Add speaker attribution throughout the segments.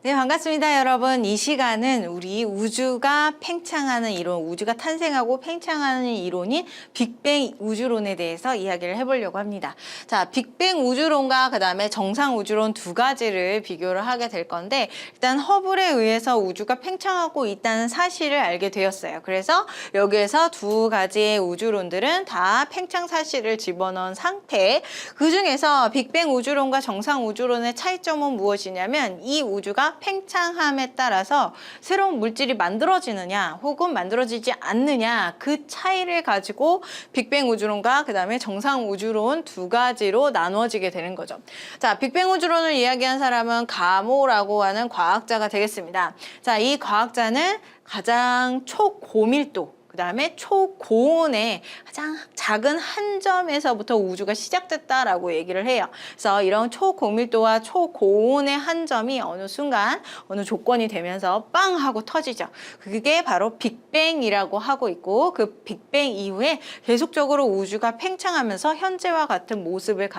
Speaker 1: 네, 반갑습니다, 여러분. 이 시간은 우리 우주가 팽창하는 이론, 우주가 탄생하고 팽창하는 이론인 빅뱅 우주론에 대해서 이야기를 해보려고 합니다. 자, 빅뱅 우주론과 그 다음에 정상 우주론 두 가지를 비교를 하게 될 건데, 일단 허블에 의해서 우주가 팽창하고 있다는 사실을 알게 되었어요. 그래서 여기에서 두 가지의 우주론들은 다 팽창 사실을 집어넣은 상태. 그 중에서 빅뱅 우주론과 정상 우주론의 차이점은 무엇이냐면, 이 우주가 팽창함에 따라서 새로운 물질이 만들어지느냐 혹은 만들어지지 않느냐, 그 차이를 가지고 빅뱅 우주론과 그 다음에 정상 우주론 두 가지로 나누어지게 되는 거죠. 자, 빅뱅 우주론을 이야기한 사람은 가모라고 하는 과학자가 되겠습니다. 자, 이 과학자는 가장 초고밀도, 그 다음에 초고온의 가장 작은 한 점에서부터 우주가 시작됐다라고 얘기를 해요. 그래서 이런 초고밀도와 초고온의 한 점이 어느 순간 어느 조건이 되면서 빵 하고 터지죠. 그게 바로 빅뱅이라고 하고 있고, 그 빅뱅 이후에 계속적으로 우주가 팽창하면서 현재와 같은 모습을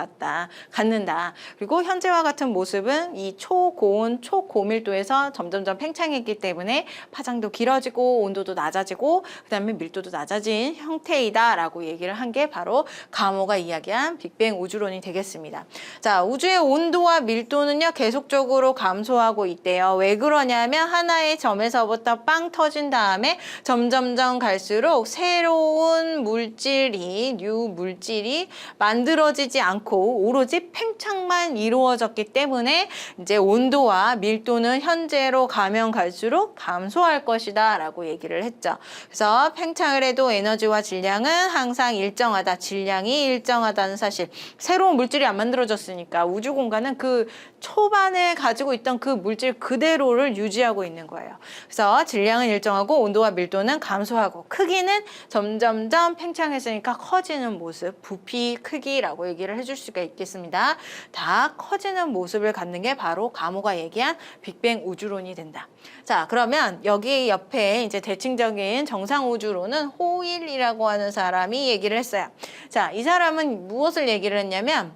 Speaker 1: 갖는다. 그리고 현재와 같은 모습은 이 초고온, 초고밀도에서 점점점 팽창했기 때문에 파장도 길어지고 온도도 낮아지고 그다음에 밀도도 낮아진 형태이다라고 얘기를 한 게 바로 가모가 이야기한 빅뱅 우주론이 되겠습니다. 자, 우주의 온도와 밀도는요 계속적으로 감소하고 있대요. 왜 그러냐면 하나의 점에서부터 빵 터진 다음에 점점점 갈수록 새로운 물질이, 뉴 물질이 만들어지지 않고 오로지 팽창만 이루어졌기 때문에 이제 온도와 밀도는 현재로 가면 갈수록 감소할 것이다 라고 얘기를 했죠. 그래서 팽창을 해도 에너지와 질량은 항상 일정하다, 질량이 일정하다는 사실. 새로운 물질이 안 만들어졌으니까 우주 공간은 그 초반에 가지고 있던 그 물질 그대로를 유지하고 있는 거예요. 그래서 질량은 일정하고 온도와 밀도는 감소하고 크기는 점점점 팽창했으니까 커지는 모습, 부피 크기라고 얘기를 해줄 수가 있겠습니다. 다 커지는 모습을 갖는 게 바로 가모가 얘기한 빅뱅 우주론이 된다. 자, 그러면 여기 옆에 이제 대칭적인 정상 우주론은 호일이라고 하는 사람이 얘기를 했어요. 자, 이 사람은 무엇을 얘기를 했냐면,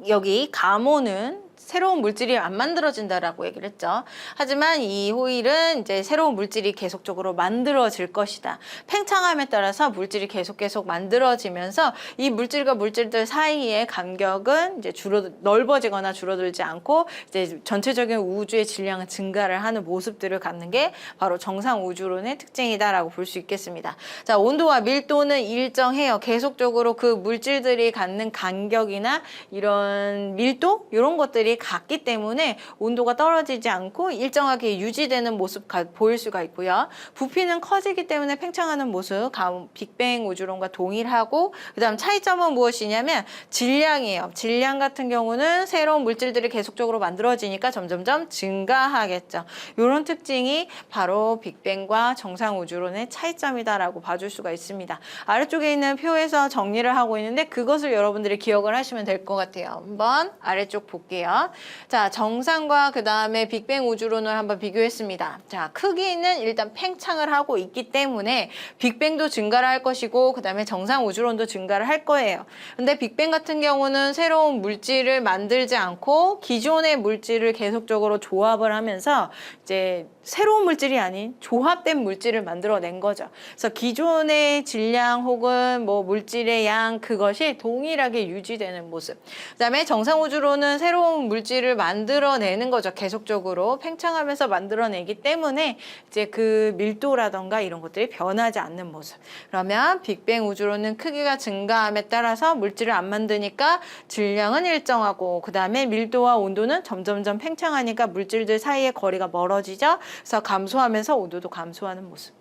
Speaker 1: 여기 가모는 새로운 물질이 안 만들어진다라고 얘기를 했죠. 하지만 이 호일은 이제 새로운 물질이 계속적으로 만들어질 것이다. 팽창함에 따라서 물질이 계속 만들어지면서 이 물질과 물질들 사이의 간격은 이제 넓어지거나 줄어들지 않고 이제 전체적인 우주의 질량은 증가를 하는 모습들을 갖는 게 바로 정상 우주론의 특징이다라고 볼 수 있겠습니다. 자, 온도와 밀도는 일정해요. 계속적으로 그 물질들이 갖는 간격이나 이런 밀도 이런 것들이 같기 때문에 온도가 떨어지지 않고 일정하게 유지되는 모습 보일 수가 있고요. 부피는 커지기 때문에 팽창하는 모습 빅뱅 우주론과 동일하고, 그 다음 차이점은 무엇이냐면 질량이에요. 질량 같은 경우는 새로운 물질들이 계속적으로 만들어지니까 점점점 증가하겠죠. 이런 특징이 바로 빅뱅과 정상 우주론의 차이점이다라고 봐줄 수가 있습니다. 아래쪽에 있는 표에서 정리를 하고 있는데 그것을 여러분들이 기억을 하시면 될 것 같아요. 한번 아래쪽 볼게요. 자, 정상과 그 다음에 빅뱅 우주론을 한번 비교했습니다. 자, 크기는 일단 팽창을 하고 있기 때문에 빅뱅도 증가를 할 것이고 그 다음에 정상 우주론도 증가를 할 거예요. 근데 빅뱅 같은 경우는 새로운 물질을 만들지 않고 기존의 물질을 계속적으로 조합을 하면서 이제 새로운 물질이 아닌 조합된 물질을 만들어낸 거죠. 그래서 기존의 질량 혹은 뭐 물질의 양, 그것이 동일하게 유지되는 모습. 그 다음에 정상 우주론은 새로운 물질을 만들어내는 거죠. 계속적으로 팽창하면서 만들어내기 때문에 이제 그 밀도라던가 이런 것들이 변하지 않는 모습. 그러면 빅뱅 우주론은 크기가 증가함에 따라서 물질을 안 만드니까 질량은 일정하고, 그 다음에 밀도와 온도는 점점점 팽창하니까 물질들 사이의 거리가 멀어지죠. 그래서 감소하면서 온도도 감소하는 모습.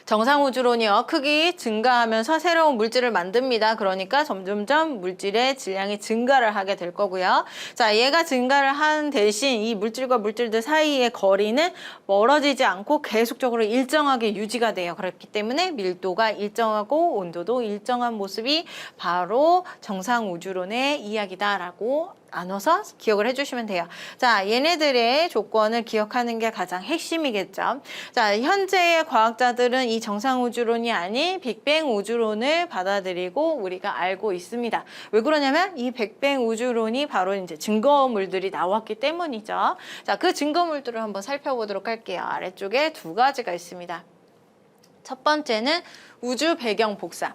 Speaker 1: 정상 우주론이요, 크기 증가하면서 새로운 물질을 만듭니다. 그러니까 점점점 물질의 질량이 증가를 하게 될 거고요. 자, 얘가 증가를 한 대신 이 물질과 물질들 사이의 거리는 멀어지지 않고 계속적으로 일정하게 유지가 돼요. 그렇기 때문에 밀도가 일정하고 온도도 일정한 모습이 바로 정상 우주론의 이야기다라고 나눠서 기억을 해주시면 돼요. 자, 얘네들의 조건을 기억하는 게 가장 핵심이겠죠. 자, 현재의 과학자들은 이 정상우주론이 아닌 빅뱅 우주론을 받아들이고 우리가 알고 있습니다. 왜 그러냐면 이 빅뱅 우주론이 바로 이제 증거물들이 나왔기 때문이죠. 자, 그 증거물들을 한번 살펴보도록 할게요. 아래쪽에 두 가지가 있습니다. 첫 번째는 우주 배경 복사.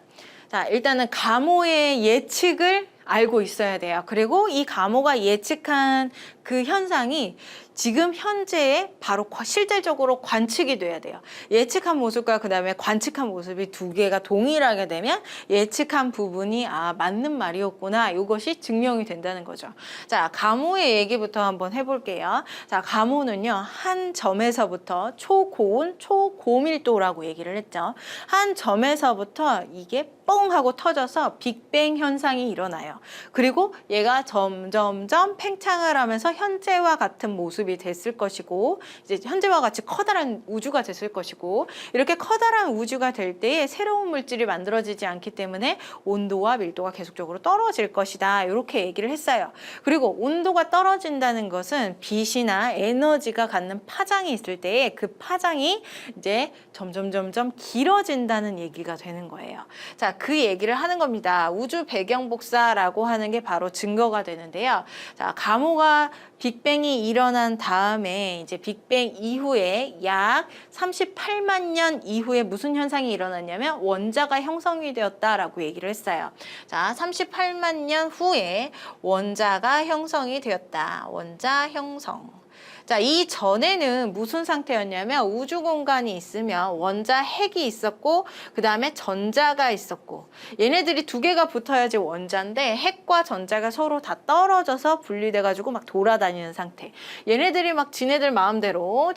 Speaker 1: 자, 일단은 가모의 예측을 알고 있어야 돼요. 그리고 이 가모가 예측한 그 현상이 지금 현재에 바로 실질적으로 관측이 돼야 돼요. 예측한 모습과 그 다음에 관측한 모습이 두 개가 동일하게 되면 예측한 부분이 맞는 말이었구나, 이것이 증명이 된다는 거죠. 자, 가모의 얘기부터 한번 해볼게요. 자, 가모는요, 한 점에서부터 초고온, 초고밀도라고 얘기를 했죠. 한 점에서부터 이게 뻥 하고 터져서 빅뱅 현상이 일어나요. 그리고 얘가 점점점 팽창을 하면서 현재와 같은 모습이 됐을 것이고, 이제 현재와 같이 커다란 우주가 됐을 것이고, 이렇게 커다란 우주가 될 때에 새로운 물질이 만들어지지 않기 때문에 온도와 밀도가 계속적으로 떨어질 것이다, 이렇게 얘기를 했어요. 그리고 온도가 떨어진다는 것은 빛이나 에너지가 갖는 파장이 있을 때에 그 파장이 이제 점점 길어진다는 얘기가 되는 거예요. 자, 그 얘기를 하는 겁니다. 우주 배경 복사라고 하는 게 바로 증거가 되는데요. 자, 가모가 빅뱅이 일어난 다음에 이제 빅뱅 이후에 약 38만 년 이후에 무슨 현상이 일어났냐면 원자가 형성이 되었다라고 얘기를 했어요. 자, 38만 년 후에 원자가 형성이 되었다. 원자 형성. 자, 이 전에는 무슨 상태였냐면 우주 공간이 있으면 원자 핵이 있었고 그 다음에 전자가 있었고, 얘네들이 두 개가 붙어야지 원자인데 핵과 전자가 서로 다 떨어져서 분리돼 가지고 막 돌아다니는 상태. 얘네들이 막 지네들 마음대로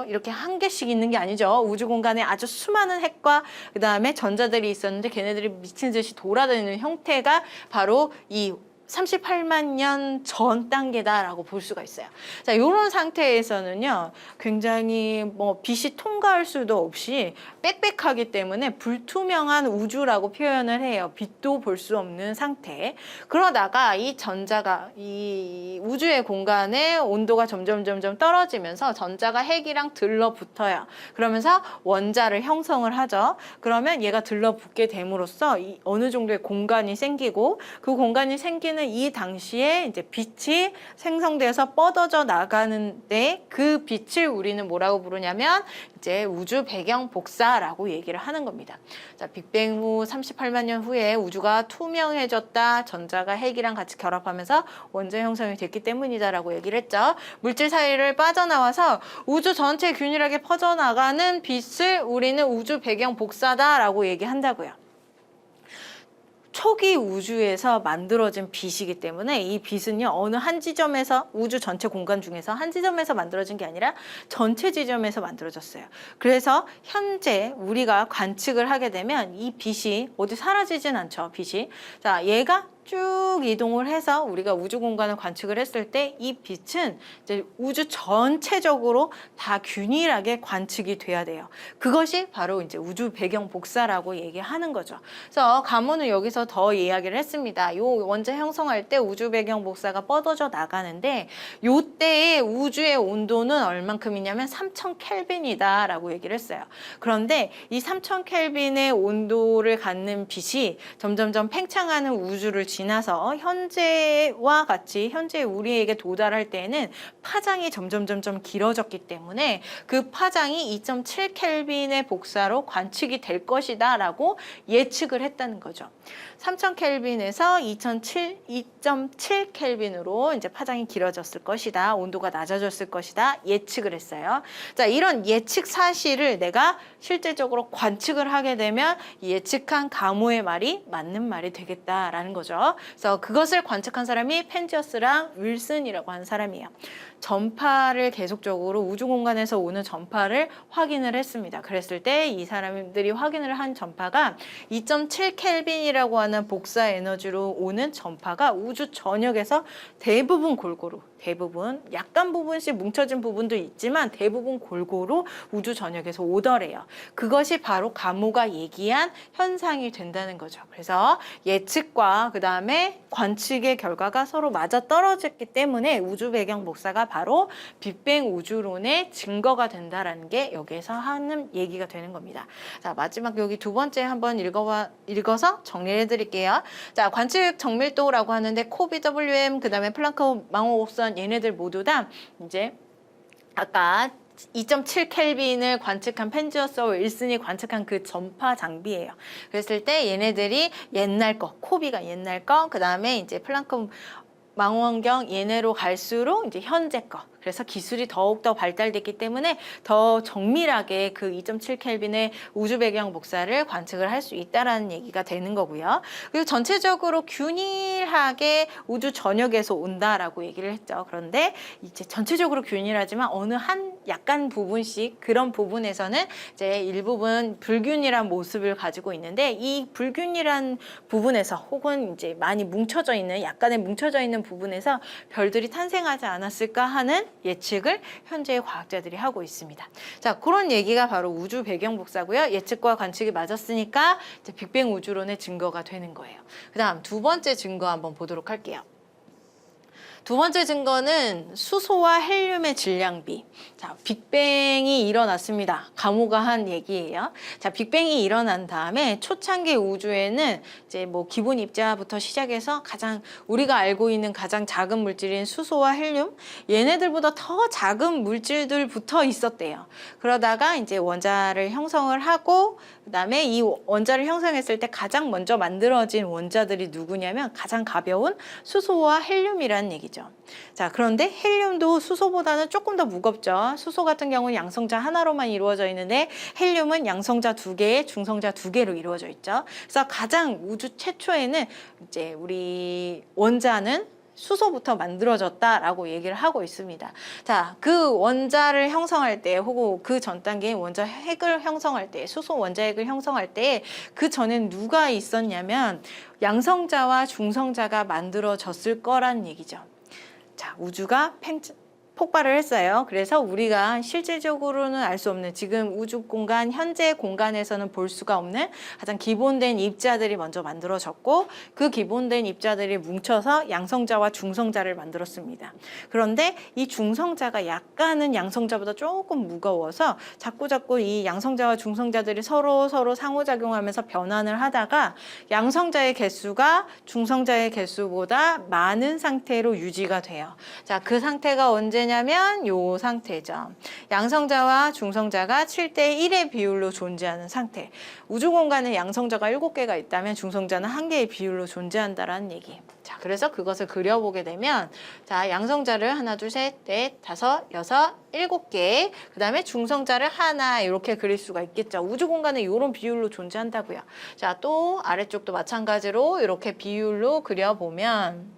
Speaker 1: 이렇게 한 개씩 있는 게 아니죠. 우주 공간에 아주 수많은 핵과 그 다음에 전자들이 있었는데 걔네들이 미친 듯이 돌아다니는 형태가 바로 이 38만 년 전 단계다라고 볼 수가 있어요. 자, 이런 상태에서는요, 굉장히 빛이 통과할 수도 없이 빽빽하기 때문에 불투명한 우주라고 표현을 해요. 빛도 볼 수 없는 상태. 그러다가 이 전자가 이 우주의 공간에 온도가 점점 떨어지면서 전자가 핵이랑 들러붙어요. 그러면서 원자를 형성을 하죠. 그러면 얘가 들러붙게 됨으로써 어느 정도의 공간이 생기고, 그 공간이 생기는 이 당시에 이제 빛이 생성돼서 뻗어져 나가는데, 그 빛을 우리는 뭐라고 부르냐면 이제 우주 배경 복사라고 얘기를 하는 겁니다. 자, 빅뱅 후 38만 년 후에 우주가 투명해졌다. 전자가 핵이랑 같이 결합하면서 원자 형성이 됐기 때문이다라고 얘기를 했죠. 물질 사이를 빠져나와서 우주 전체에 균일하게 퍼져나가는 빛을 우리는 우주 배경 복사다라고 얘기한다고요. 초기 우주에서 만들어진 빛이기 때문에 이 빛은요, 어느 한 지점에서, 우주 전체 공간 중에서 한 지점에서 만들어진 게 아니라 전체 지점에서 만들어졌어요. 그래서 현재 우리가 관측을 하게 되면 이 빛이 어디 사라지진 않죠, 빛이. 자, 얘가 쭉 이동을 해서 우리가 우주 공간을 관측을 했을 때 이 빛은 이제 우주 전체적으로 다 균일하게 관측이 돼야 돼요. 그것이 바로 이제 우주 배경 복사라고 얘기하는 거죠. 그래서 가모는 여기서 더 이야기를 했습니다. 요 원자 형성할 때 우주 배경 복사가 뻗어져 나가는데, 요때의 우주의 온도는 얼만큼이냐면 3000 켈빈이다라고 얘기를 했어요. 그런데 이 3000 켈빈의 온도를 갖는 빛이 점점점 팽창하는 우주를 지나서 현재와 같이 현재 우리에게 도달할 때에는 파장이 점점 길어졌기 때문에 그 파장이 2.7 켈빈의 복사로 관측이 될 것이다 라고 예측을 했다는 거죠. 3000 켈빈에서 2.7 켈빈으로 이제 파장이 길어졌을 것이다, 온도가 낮아졌을 것이다 예측을 했어요. 자, 이런 예측 사실을 내가 실질적으로 관측을 하게 되면 예측한 가모의 말이 맞는 말이 되겠다라는 거죠. 그래서 그것을 관측한 사람이 펜지어스랑 윌슨이라고 하는 사람이에요. 전파를 계속적으로 우주 공간에서 오는 전파를 확인을 했습니다. 그랬을 때 이 사람들이 확인을 한 전파가 2.7 켈빈이라고 하는 복사 에너지로 오는 전파가 우주 전역에서 대부분 골고루 대부분 약간 부분씩 뭉쳐진 부분도 있지만 대부분 골고루 우주 전역에서 오더래요. 그것이 바로 가모가 얘기한 현상이 된다는 거죠. 그래서 예측과 그 다음에 관측의 결과가 서로 맞아떨어졌기 때문에 우주 배경 복사가 바로 빅뱅 우주론의 증거가 된다라는 게 여기에서 하는 얘기가 되는 겁니다. 자, 마지막 여기 두 번째 한번 읽어서 정리해 드릴게요. 자, 관측 정밀도라고 하는데 코BWM 그 다음에 플랑크 망원곡선 얘네들 모두 다 이제 아까 2.7 켈빈을 관측한 펜지어스와 윌슨이 관측한 그 전파 장비예요. 그랬을 때 얘네들이 옛날 거, 코비가 옛날 거, 그 다음에 이제 플랑크 망원경 얘네로 갈수록 이제 현재 거. 그래서 기술이 더욱더 발달됐기 때문에 더 정밀하게 그 2.7 켈빈의 우주 배경 복사를 관측을 할 수 있다라는 얘기가 되는 거고요. 그리고 전체적으로 균일하게 우주 전역에서 온다라고 얘기를 했죠. 그런데 이제 전체적으로 균일하지만 어느 한 약간 부분씩 그런 부분에서는 이제 일부분 불균일한 모습을 가지고 있는데 이 불균일한 부분에서 혹은 이제 많이 뭉쳐져 있는 약간의 뭉쳐져 있는 부분에서 별들이 탄생하지 않았을까 하는 예측을 현재의 과학자들이 하고 있습니다. 자, 그런 얘기가 바로 우주 배경 복사고요. 예측과 관측이 맞았으니까 이제 빅뱅 우주론의 증거가 되는 거예요. 그 다음 두 번째 증거 한번 보도록 할게요. 두 번째 증거는 수소와 헬륨의 질량비. 자, 빅뱅이 일어났습니다. 가모가 한 얘기예요. 자, 빅뱅이 일어난 다음에 초창기 우주에는 이제 뭐 기본 입자부터 시작해서 가장 우리가 알고 있는 가장 작은 물질인 수소와 헬륨, 얘네들보다 더 작은 물질들 붙어 있었대요. 그러다가 이제 원자를 형성을 하고 그다음에 이 원자를 형성했을 때 가장 먼저 만들어진 원자들이 누구냐면 가장 가벼운 수소와 헬륨이라는 얘기죠. 자, 그런데 헬륨도 수소보다는 조금 더 무겁죠. 수소 같은 경우는 양성자 하나로만 이루어져 있는데 헬륨은 양성자 2개에 중성자 2개로 이루어져 있죠. 그래서 가장 우주 최초에는 이제 우리 원자는 수소부터 만들어졌다라고 얘기를 하고 있습니다. 자, 그 원자를 형성할 때 혹은 그 전 단계인 원자 핵을 형성할 때, 수소 원자 핵을 형성할 때 그 전엔 누가 있었냐면 양성자와 중성자가 만들어졌을 거란 얘기죠. 자, 우주가 폭발을 했어요. 그래서 우리가 실질적으로는 알 수 없는 지금 우주 공간, 현재 공간에서는 볼 수가 없는 가장 기본된 입자들이 먼저 만들어졌고 그 기본된 입자들이 뭉쳐서 양성자와 중성자를 만들었습니다. 그런데 이 중성자가 약간은 양성자보다 조금 무거워서 자꾸 이 양성자와 중성자들이 서로 상호작용하면서 변환을 하다가 양성자의 개수가 중성자의 개수보다 많은 상태로 유지가 돼요. 자, 그 상태가 언제 냐면 요 상태죠. 양성자와 중성자가 7대1의 비율로 존재하는 상태. 우주 공간에 양성자가 7개가 있다면 중성자는 1개의 비율로 존재한다라는 얘기. 자, 그래서 그것을 그려보게 되면 자, 양성자를 하나, 둘, 셋, 넷, 다섯, 여섯, 7개. 그다음에 중성자를 하나 이렇게 그릴 수가 있겠죠. 우주 공간에 이런 비율로 존재한다고요. 자, 또 아래쪽도 마찬가지로 이렇게 비율로 그려보면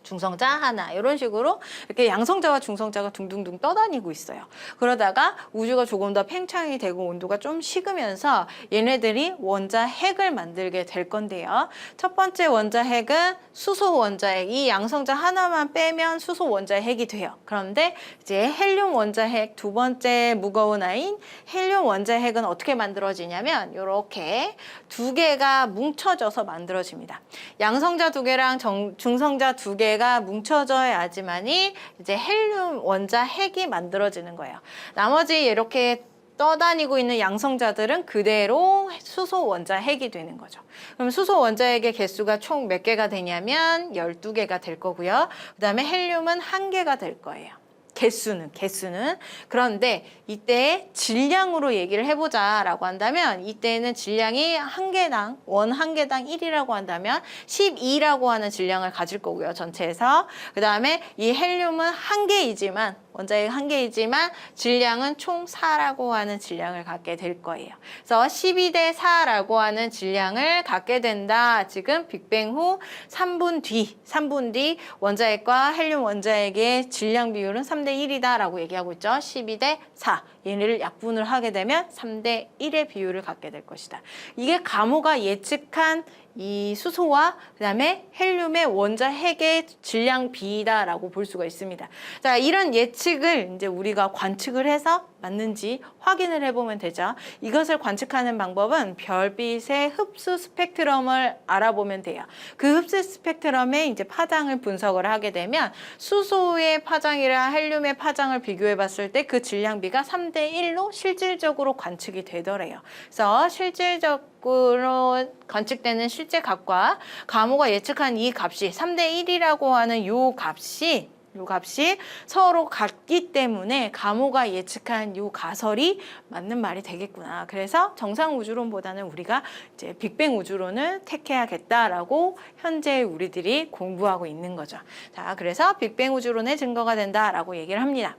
Speaker 1: 중성자 하나 이런 식으로 이렇게 양성자와 중성자가 둥둥둥 떠다니고 있어요. 그러다가 우주가 조금 더 팽창이 되고 온도가 좀 식으면서 얘네들이 원자 핵을 만들게 될 건데요. 첫 번째 원자 핵은 수소 원자 핵. 이 양성자 하나만 빼면 수소 원자 핵이 돼요. 그런데 이제 헬륨 원자 핵 두 번째 무거운 아이인 헬륨 원자 핵은 어떻게 만들어지냐면 이렇게 두 개가 뭉쳐져서 만들어집니다. 양성자 2개랑 중성자 2개가 뭉쳐져야지만이 이제 헬륨 원자 핵이 만들어지는 거예요. 나머지 이렇게 떠다니고 있는 양성자들은 그대로 수소 원자 핵이 되는 거죠. 그럼 수소 원자 핵의 개수가 총 몇 개가 되냐면 12개가 될 거고요. 그 다음에 헬륨은 1개가 될 거예요. 개수는. 그런데 이때 질량으로 얘기를 해보자라고 한다면 이때는 질량이 원 한 개당 1이라고 한다면 12라고 하는 질량을 가질 거고요. 전체에서. 그 다음에 이 헬륨은 1개이지만 원자핵 1개이지만 질량은 총 4라고 하는 질량을 갖게 될 거예요. 그래서 12대 4라고 하는 질량을 갖게 된다. 지금 빅뱅 후 3분 뒤 원자핵과 헬륨 원자핵의 질량 비율은 3대 1이다라고 얘기하고 있죠. 12대 4. 얘네를 약분을 하게 되면 3대 1의 비율을 갖게 될 것이다. 이게 가모가 예측한 이 수소와 그다음에 헬륨의 원자 핵의 질량 비이다라고 볼 수가 있습니다. 자, 이런 예측을 이제 우리가 관측을 해서 맞는지 확인을 해보면 되죠. 이것을 관측하는 방법은 별빛의 흡수 스펙트럼을 알아보면 돼요. 그 흡수 스펙트럼에 이제 파장을 분석을 하게 되면 수소의 파장이랑 헬륨의 파장을 비교해 봤을 때 그 질량비가 3대 1로 실질적으로 관측이 되더래요. 그래서 실질적으로 관측되는 실제 값과 가모가 예측한 이 값이 3대 1이라고 하는 요 값이 서로 같기 때문에 가모가 예측한 요 가설이 맞는 말이 되겠구나. 그래서 정상 우주론보다는 우리가 이제 빅뱅 우주론을 택해야겠다라고 현재 우리들이 공부하고 있는 거죠. 자, 그래서 빅뱅 우주론의 증거가 된다라고 얘기를 합니다.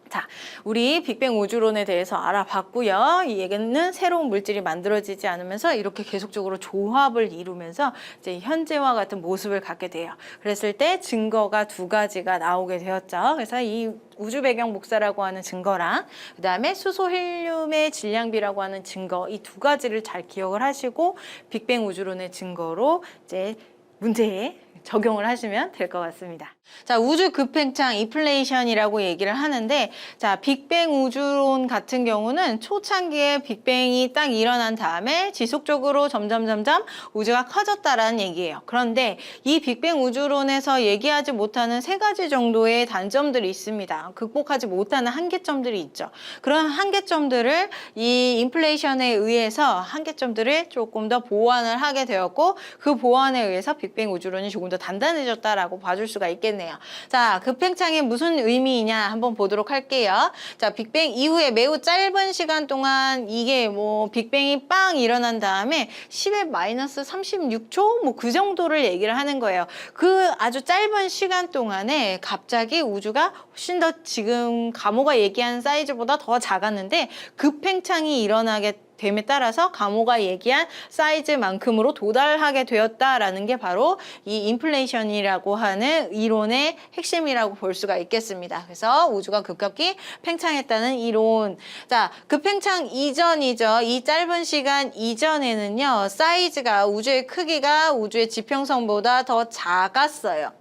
Speaker 1: 자, 우리 빅뱅 우주론에 대해서 알아봤고요. 이 얘기는 새로운 물질이 만들어지지 않으면서 이렇게 계속적으로 조합을 이루면서 이제 현재와 같은 모습을 갖게 돼요. 그랬을 때 증거가 두 가지가 나오게 되었죠. 그래서 이 우주 배경 복사라고 하는 증거랑 그다음에 수소 헬륨의 질량비라고 하는 증거, 이 두 가지를 잘 기억을 하시고 빅뱅 우주론의 증거로 이제 문제에 적용을 하시면 될 것 같습니다. 자, 우주 급팽창 인플레이션이라고 얘기를 하는데, 자, 빅뱅 우주론 같은 경우는 초창기에 빅뱅이 딱 일어난 다음에 지속적으로 점점 우주가 커졌다라는 얘기예요. 그런데 이 빅뱅 우주론에서 얘기하지 못하는 세 가지 정도의 단점들이 있습니다. 극복하지 못하는 한계점들이 있죠. 그런 한계점들을 이 인플레이션에 의해서 한계점들을 조금 더 보완을 하게 되었고, 그 보완에 의해서 빅뱅 우주론이 조금 더 단단해졌다라고 봐줄 수가 있겠네요. 자, 급팽창이 무슨 의미이냐 한번 보도록 할게요. 자, 빅뱅 이후에 매우 짧은 시간 동안 이게 뭐 빅뱅이 빵 일어난 다음에 10의 마이너스 36초 뭐 그 정도를 얘기를 하는 거예요. 그 아주 짧은 시간 동안에 갑자기 우주가 훨씬 더 지금 가모가 얘기한 사이즈보다 더 작았는데 급팽창이 일어나게 됨에 따라서 가모가 얘기한 사이즈만큼으로 도달하게 되었다라는 게 바로 이 인플레이션이라고 하는 이론의 핵심이라고 볼 수가 있겠습니다. 그래서 우주가 급격히 팽창했다는 이론. 자, 급팽창 이전이죠. 이 짧은 시간 이전에는요, 사이즈가 우주의 크기가 우주의 지평선보다 더 작았어요.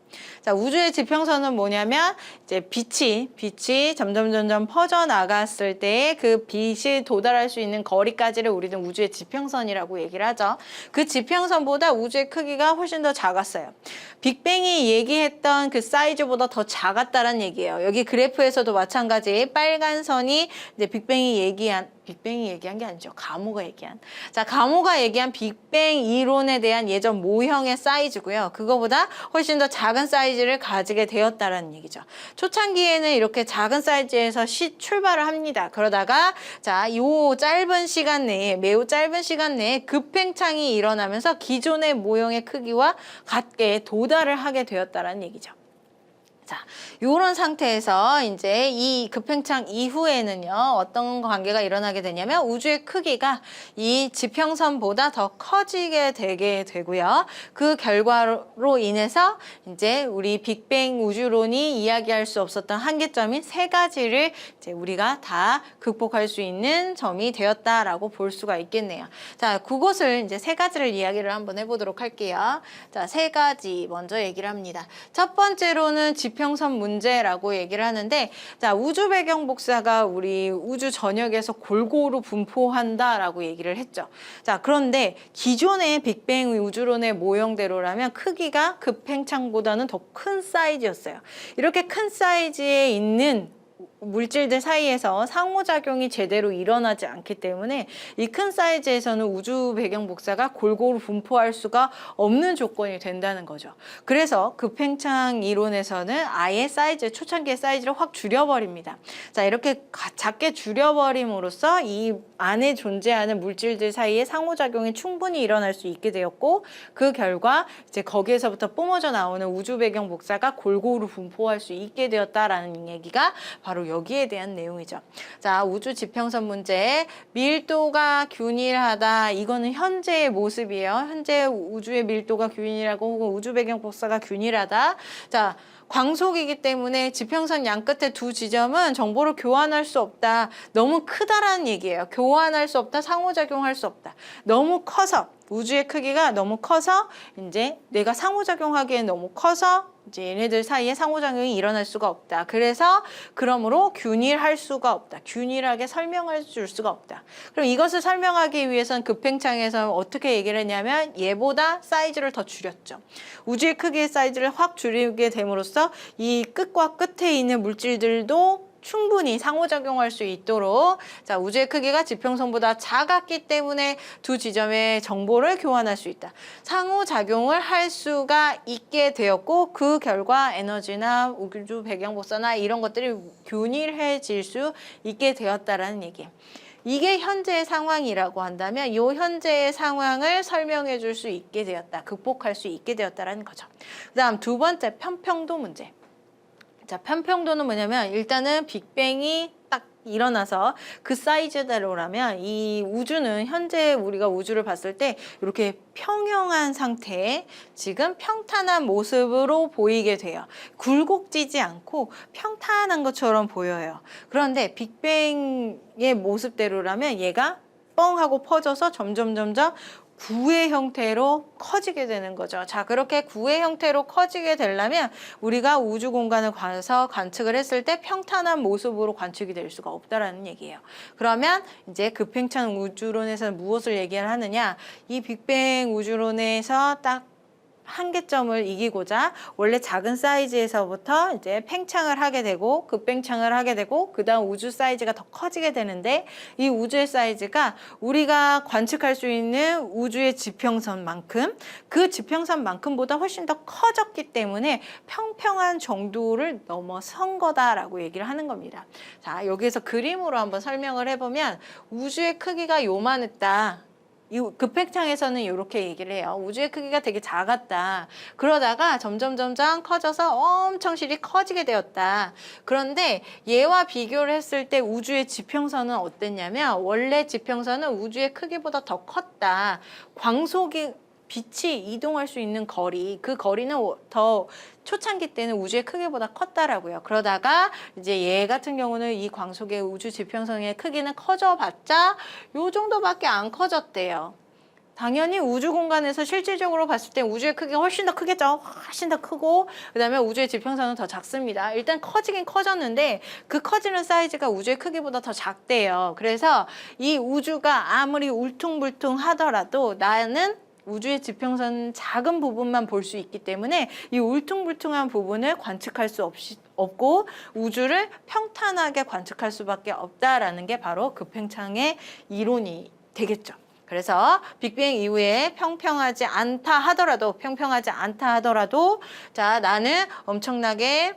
Speaker 1: 자, 우주의 지평선은 뭐냐면 이제 빛이 점점 퍼져 나갔을 때 그 빛이 도달할 수 있는 거리까지를 우리는 우주의 지평선이라고 얘기를 하죠. 그 지평선보다 우주의 크기가 훨씬 더 작았어요. 빅뱅이 얘기했던 그 사이즈보다 더 작았다는 얘기예요. 여기 그래프에서도 마찬가지 빨간 선이 이제 빅뱅이 얘기한 게 아니죠. 가모가 얘기한. 자, 가모가 얘기한 빅뱅 이론에 대한 예전 모형의 사이즈고요. 그거보다 훨씬 더 작은 사이즈를 가지게 되었다라는 얘기죠. 초창기에는 이렇게 작은 사이즈에서 출발을 합니다. 그러다가 자, 요 짧은 시간 내에 매우 짧은 시간 내에 급팽창이 일어나면서 기존의 모형의 크기와 같게 도달을 하게 되었다라는 얘기죠. 자, 요런 상태에서 이제 이 급팽창 이후에는요, 어떤 관계가 일어나게 되냐면 우주의 크기가 이 지평선보다 더 커지게 되게 되고요. 그 결과로 인해서 이제 우리 빅뱅 우주론이 이야기할 수 없었던 한계점인 세 가지를 이제 우리가 다 극복할 수 있는 점이 되었다라고 볼 수가 있겠네요. 자, 그것을 이제 세 가지를 이야기를 한번 해보도록 할게요. 자, 세 가지 먼저 얘기를 합니다. 첫 번째로는 지평선 문제라고 얘기를 하는데, 자, 우주 배경 복사가 우리 우주 전역에서 골고루 분포한다라고 얘기를 했죠. 자, 그런데 기존의 빅뱅 우주론의 모형대로라면 크기가 급팽창보다는 더 큰 사이즈였어요. 이렇게 큰 사이즈에 있는 물질들 사이에서 상호작용이 제대로 일어나지 않기 때문에 이 큰 사이즈에서는 우주 배경 복사가 골고루 분포할 수가 없는 조건이 된다는 거죠. 그래서 급팽창 이론에서는 아예 초창기의 사이즈를 확 줄여버립니다. 자, 이렇게 작게 줄여버림으로써 이 안에 존재하는 물질들 사이에 상호작용이 충분히 일어날 수 있게 되었고, 그 결과 이제 거기에서부터 뿜어져 나오는 우주 배경 복사가 골고루 분포할 수 있게 되었다라는 얘기가 바로 여기에 대한 내용이죠. 자, 우주 지평선 문제, 밀도가 균일하다. 이거는 현재의 모습이에요. 현재 우주의 밀도가 균일하고 혹은 우주 배경 복사가 균일하다. 자, 광속이기 때문에 지평선 양끝의 두 지점은 정보를 교환할 수 없다. 너무 크다라는 얘기예요. 교환할 수 없다. 상호작용할 수 없다. 너무 커서 우주의 크기가 너무 커서 이제 내가 상호작용하기엔 너무 커서 이제 얘네들 사이에 상호작용이 일어날 수가 없다. 그래서 그러므로 균일할 수가 없다. 균일하게 설명해 줄 수가 없다. 그럼 이것을 설명하기 위해서는 급팽창에서 어떻게 얘기를 했냐면 얘보다 사이즈를 더 줄였죠. 우주의 크기의 사이즈를 확 줄이게 됨으로써 이 끝과 끝에 있는 물질들도 충분히 상호작용할 수 있도록 자 우주의 크기가 지평선보다 작았기 때문에 두 지점의 정보를 교환할 수 있다. 상호작용을 할 수가 있게 되었고 그 결과 에너지나 우주 배경복사나 이런 것들이 균일해질 수 있게 되었다라는 얘기. 이게 현재의 상황이라고 한다면 이 현재의 상황을 설명해 줄 수 있게 되었다. 극복할 수 있게 되었다라는 거죠. 그 다음 두 번째 편평도 문제. 자, 편평도는 뭐냐면 일단은 빅뱅이 딱 일어나서 그 사이즈대로라면 이 우주는 현재 우리가 우주를 봤을 때 이렇게 평형한 상태에 지금 평탄한 모습으로 보이게 돼요. 굴곡지지 않고 평탄한 것처럼 보여요. 그런데 빅뱅의 모습대로라면 얘가 뻥 하고 퍼져서 점점 구의 형태로 커지게 되는 거죠. 자, 그렇게 구의 형태로 커지게 되려면 우리가 우주 공간을 가서 관측을 했을 때 평탄한 모습으로 관측이 될 수가 없다라는 얘기예요. 그러면 이제 급팽창 우주론에서는 무엇을 얘기를 하느냐? 이 빅뱅 우주론에서 딱 한계점을 이기고자 원래 작은 사이즈에서부터 이제 팽창을 하게 되고 급팽창을 하게 되고 그 다음 우주 사이즈가 더 커지게 되는데 이 우주의 사이즈가 우리가 관측할 수 있는 우주의 지평선만큼 그 지평선만큼보다 훨씬 더 커졌기 때문에 평평한 정도를 넘어선 거다라고 얘기를 하는 겁니다. 자, 여기에서 그림으로 한번 설명을 해보면 우주의 크기가 요만했다. 이 급팽창에서는 이렇게 얘기를 해요. 우주의 크기가 되게 작았다. 그러다가 점점 커져서 엄청 실이 커지게 되었다. 그런데 얘와 비교를 했을 때 우주의 지평선은 어땠냐면 원래 지평선은 우주의 크기보다 더 컸다. 광속이 빛이 이동할 수 있는 거리, 그 거리는 더 초창기 때는 우주의 크기보다 컸다라고요. 그러다가 이제 얘 같은 경우는 이 광속의 우주 지평선의 크기는 커져봤자 요 정도밖에 안 커졌대요. 당연히 우주 공간에서 실질적으로 봤을 때 우주의 크기가 훨씬 더 크겠죠. 훨씬 더 크고 그다음에 우주의 지평선은 더 작습니다. 일단 커지긴 커졌는데 그 커지는 사이즈가 우주의 크기보다 더 작대요. 그래서 이 우주가 아무리 울퉁불퉁 하더라도 나는 우주의 지평선 작은 부분만 볼 수 있기 때문에 이 울퉁불퉁한 부분을 관측할 수 없고 우주를 평탄하게 관측할 수밖에 없다라는 게 바로 급팽창의 이론이 되겠죠. 그래서 빅뱅 이후에 평평하지 않다 하더라도 자 나는 엄청나게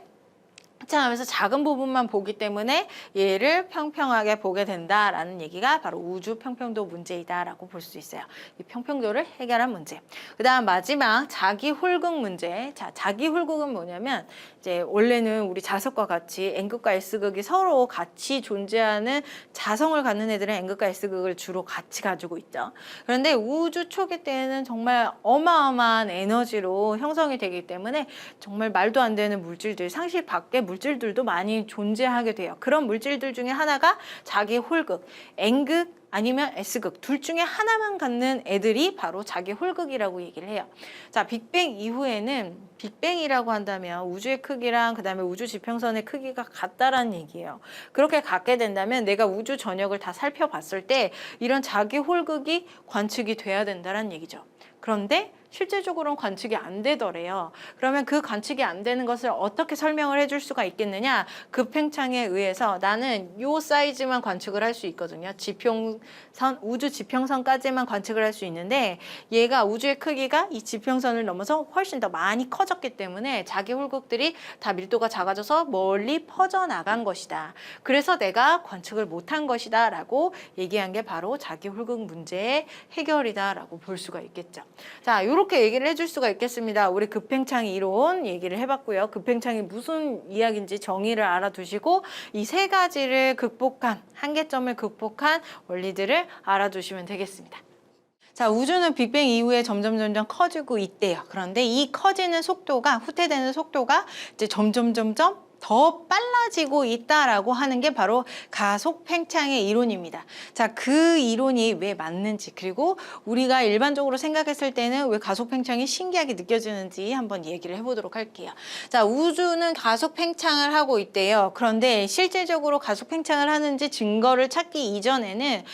Speaker 1: 팽창하면서 작은 부분만 보기 때문에 얘를 평평하게 보게 된다라는 얘기가 바로 우주 평평도 문제이다라고 볼 수 있어요. 이 평평도를 해결한 문제. 그 다음 마지막 자기 홀극 문제. 자, 자기 홀극은 뭐냐면 이제 원래는 우리 자석과 같이 N극과 S극이 서로 같이 존재하는 자성을 갖는 애들은 N극과 S극을 주로 같이 가지고 있죠. 그런데 우주 초기 때는 정말 어마어마한 에너지로 형성이 되기 때문에 정말 말도 안 되는 물질들, 상식 밖의 물질들도 많이 존재하게 돼요. 그런 물질들 중에 하나가 자기 홀극, N극 아니면 S극 둘 중에 하나만 갖는 애들이 바로 자기 홀극이라고 얘기를 해요. 자, 빅뱅 이후에는 빅뱅이라고 한다면 우주의 크기랑 그다음에 우주 지평선의 크기가 같다라는 얘기예요. 그렇게 같게 된다면 내가 우주 전역을 다 살펴봤을 때 이런 자기 홀극이 관측이 돼야 된다는 얘기죠. 그런데 실제적으로는 관측이 안 되더래요. 그러면 그 관측이 안 되는 것을 어떻게 설명을 해줄 수가 있겠느냐? 급팽창에 의해서 나는 요 사이즈만 관측을 할 수 있거든요. 지평선, 우주 지평선까지만 관측을 할 수 있는데 얘가 우주의 크기가 이 지평선을 넘어서 훨씬 더 많이 커졌기 때문에 자기 홀극들이 다 밀도가 작아져서 멀리 퍼져나간 것이다. 그래서 내가 관측을 못한 것이다 라고 얘기한 게 바로 자기 홀극 문제의 해결이다 라고 볼 수가 있겠죠. 자, 이렇게 얘기를 해줄 수가 있겠습니다. 우리 급팽창 이론 얘기를 해봤고요. 급팽창이 무슨 이야기인지 정의를 알아두시고 이 세 가지를 극복한, 한계점을 극복한 원리들을 알아두시면 되겠습니다. 자, 우주는 빅뱅 이후에 점점 커지고 있대요. 그런데 이 커지는 속도가, 후퇴되는 속도가 이제 점점 더 빨라지고 있다라고 하는 게 바로 가속 팽창의 이론입니다. 자, 그 이론이 왜 맞는지, 그리고 우리가 일반적으로 생각했을 때는 왜 가속 팽창이 신기하게 느껴지는지 한번 얘기를 해보도록 할게요. 자, 우주는 가속 팽창을 하고 있대요. 그런데 실질적으로 가속 팽창을 하는지 증거를 찾기 이전에는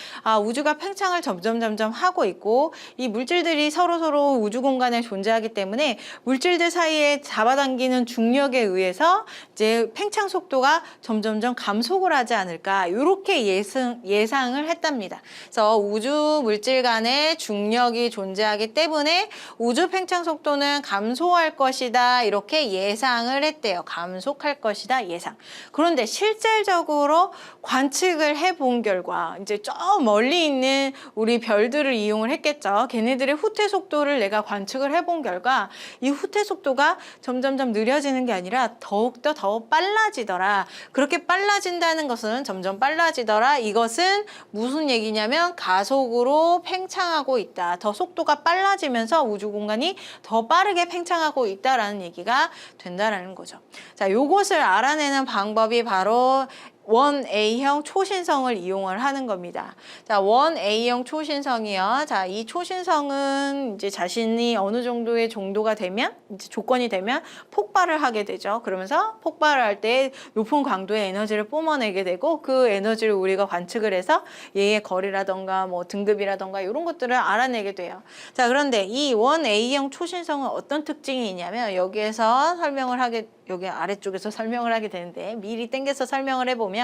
Speaker 1: 우주가 팽창을 점점 하고 있고, 이 물질들이 서로 우주 공간에 존재하기 때문에 물질들 사이에 잡아당기는 중력에 의해서 이제 팽창 속도가 점점 감속을 하지 않을까, 이렇게 예상을 했답니다. 그래서 우주 물질 간의 중력이 존재하기 때문에 우주 팽창 속도는 감소할 것이다, 이렇게 예상을 했대요. 감속할 것이다 예상. 그런데 실질적으로 관측을 해본 결과, 이제 저 멀리 있는 우리 별들을 이용을 했겠죠. 걔네들의 후퇴 속도를 내가 관측을 해본 결과 이 후퇴 속도가 점점 느려지는 게 아니라 더욱더 더 빨라지더라. 그렇게 빨라진다는 것은 점점 빨라지더라. 이것은 무슨 얘기냐면 가속으로 팽창하고 있다. 더 속도가 빨라지면서 우주 공간이 더 빠르게 팽창하고 있다라는 얘기가 된다라는 거죠. 자, 요것을 알아내는 방법이 바로 1A형 초신성을 이용을 하는 겁니다. 자, 1A형 초신성이요. 자, 이 초신성은 이제 자신이 어느 정도의 정도가 되면, 이제 조건이 되면 폭발을 하게 되죠. 그러면서 폭발을 할 때 높은 강도의 에너지를 뿜어내게 되고, 그 에너지를 우리가 관측을 해서 얘의 거리라던가 뭐 등급이라던가 이런 것들을 알아내게 돼요. 자, 그런데 이 1A형 초신성은 어떤 특징이 있냐면, 여기에서 여기 아래쪽에서 설명을 하게 되는데, 미리 땡겨서 설명을 해보면,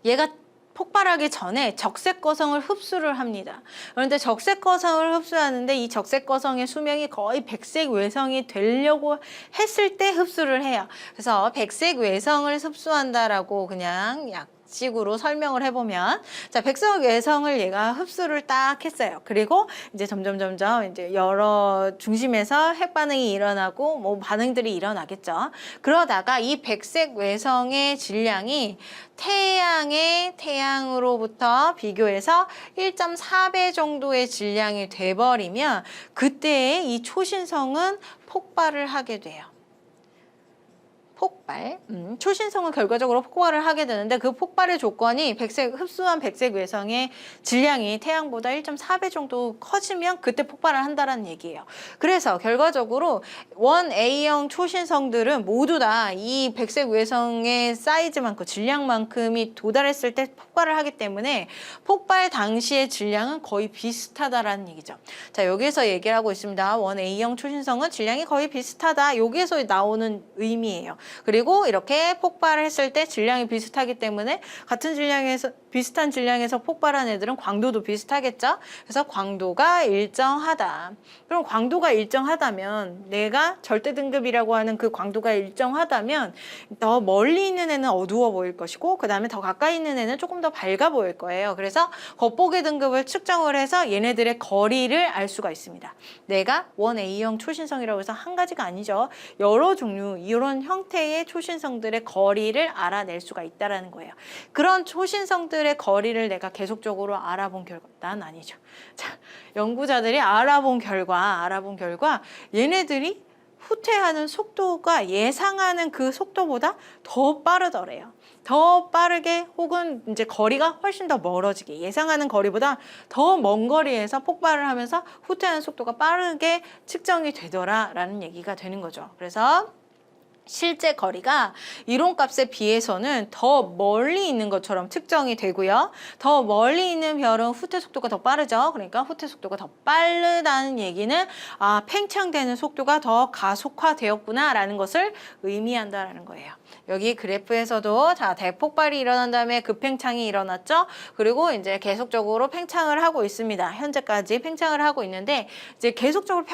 Speaker 1: 얘가 폭발하기 전에 적색거성을 흡수를 합니다. 그런데 적색거성을 흡수하는데 이 적색거성의 수명이 거의 백색 외성이 되려고 했을 때 흡수를 해요. 그래서 백색 외성을 흡수한다라고 그냥 식으로 설명을 해보면, 자, 백색 외성을 얘가 흡수를 딱 했어요. 그리고 이제 점점 이제 여러 중심에서 핵 반응이 일어나고 뭐 반응들이 일어나겠죠. 그러다가 이 백색 외성의 질량이 태양으로부터 비교해서 1.4배 정도의 질량이 돼버리면 그때 이 초신성은 폭발을 하게 돼요. 폭발. 초신성은 결과적으로 폭발을 하게 되는데, 그 폭발의 조건이 흡수한 백색 외성의 질량이 태양보다 1.4배 정도 커지면 그때 폭발을 한다는 얘기예요. 그래서 결과적으로 1A형 초신성들은 모두 다 이 백색 외성의 사이즈만큼, 질량만큼이 도달했을 때 폭발을 하기 때문에 폭발 당시의 질량은 거의 비슷하다라는 얘기죠. 자, 여기에서 얘기를 하고 있습니다. 1A형 초신성은 질량이 거의 비슷하다. 여기에서 나오는 의미예요. 그리고 이렇게 폭발을 했을 때 질량이 비슷하기 때문에 비슷한 질량에서 폭발한 애들은 광도도 비슷하겠죠. 그래서 광도가 일정하다. 그럼 광도가 일정하다면, 내가 절대 등급이라고 하는 그 광도가 일정하다면 더 멀리 있는 애는 어두워 보일 것이고, 그 다음에 더 가까이 있는 애는 조금 더 밝아 보일 거예요. 그래서 겉보기 등급을 측정을 해서 얘네들의 거리를 알 수가 있습니다. 내가 1A형 초신성이라고 해서 한 가지가 아니죠. 여러 종류, 이런 형태의 초신성들의 거리를 알아낼 수가 있다는 거예요. 그런 초신성들의 거리를 내가 계속적으로 알아본 결과, 난 아니죠. 자, 연구자들이 알아본 결과 얘네들이 후퇴하는 속도가 예상하는 그 속도보다 더 빠르더래요. 더 빠르게, 혹은 이제 거리가 훨씬 더 멀어지게, 예상하는 거리보다 더 먼 거리에서 폭발을 하면서 후퇴하는 속도가 빠르게 측정이 되더라라는 얘기가 되는 거죠. 그래서 실제 거리가 이론값에 비해서는 더 멀리 있는 것처럼 측정이 되고요. 더 멀리 있는 별은 후퇴 속도가 더 빠르죠. 그러니까 후퇴 속도가 더 빠르다는 얘기는 팽창되는 속도가 더 가속화되었구나라는 것을 의미한다라는 거예요. 여기 그래프에서도 자, 대폭발이 일어난 다음에 급팽창이 일어났죠. 그리고 이제 계속적으로 팽창을 하고 있습니다. 현재까지 팽창을 하고 있는데, 이제 계속적으로